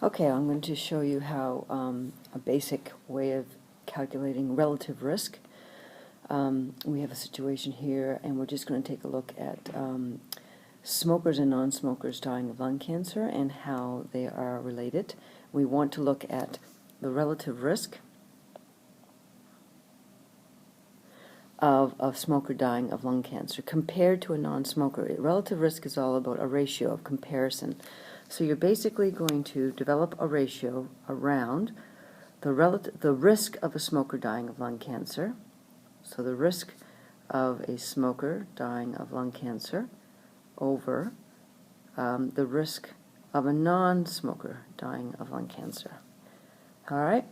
Okay, I'm going to show you how a basic way of calculating relative risk. We have a situation here, and we're just going to take a look at smokers and non-smokers dying of lung cancer and how they are related. We want to look at the relative risk of a smoker dying of lung cancer compared to a non-smoker. Relative risk is all about a ratio of comparison. So you're basically going to develop a ratio around the risk of a smoker dying of lung cancer. So the risk of a smoker dying of lung cancer over the risk of a non-smoker dying of lung cancer. All right?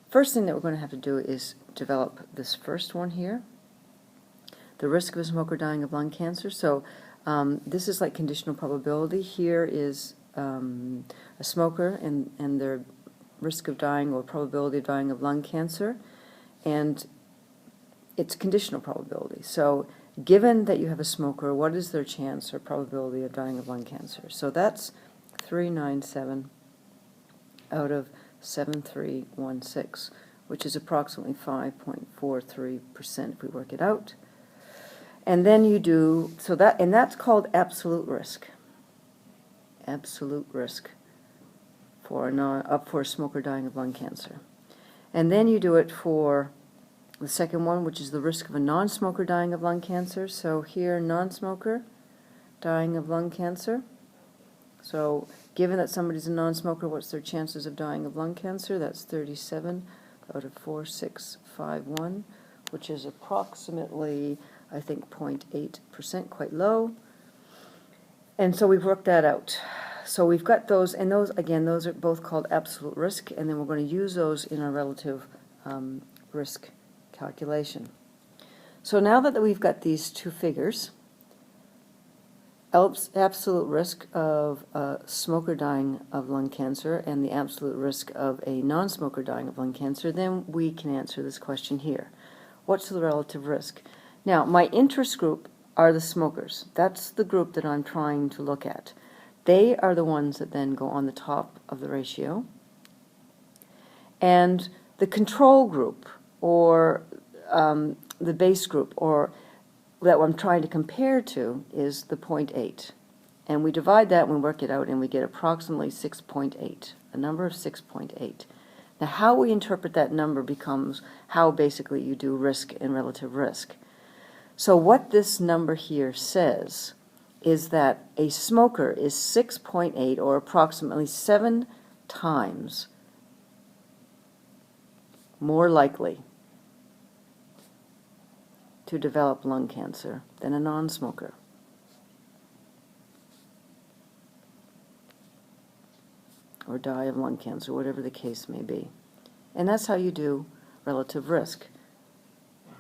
First thing that we're going to have to do is develop this first one here, the risk of a smoker dying of lung cancer. So this is like conditional probability. Here is a smoker and their risk of dying or probability of dying of lung cancer, and it's conditional probability. So given that you have a smoker, what is their chance or probability of dying of lung cancer? So that's 397 out of 7316, which is approximately 5.43% if we work it out. And then you do, so that, and that's called absolute risk. Absolute risk for a smoker dying of lung cancer. And then you do it for the second one, which is the risk of a non-smoker dying of lung cancer. So here, non-smoker dying of lung cancer. So given that somebody's a non-smoker, what's their chances of dying of lung cancer? That's 37 out of 4651, which is approximately, I think, 0.8%, quite low. And so we've worked that out. So we've got those, and those, again, those are both called absolute risk, and then we're going to use those in our relative risk calculation. So now that we've got these two figures, absolute risk of a smoker dying of lung cancer and the absolute risk of a non-smoker dying of lung cancer, then we can answer this question here. What's the relative risk? Now, my interest group are the smokers. That's the group that I'm trying to look at. They are the ones that then go on the top of the ratio. And the control group, or the base group, or that I'm trying to compare to, is the 0.8. And we divide that and we work it out, and we get approximately 6.8, a number of 6.8. Now, how we interpret that number becomes how basically you do risk and relative risk. So what this number here says is that a smoker is 6.8, or approximately 7 times more likely to develop lung cancer than a non-smoker. Or die of lung cancer, whatever the case may be. And that's how you do relative risk.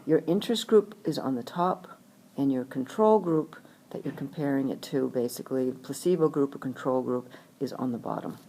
Your interest group is on the top, and your control group that you're comparing it to, basically placebo group or control group, is on the bottom.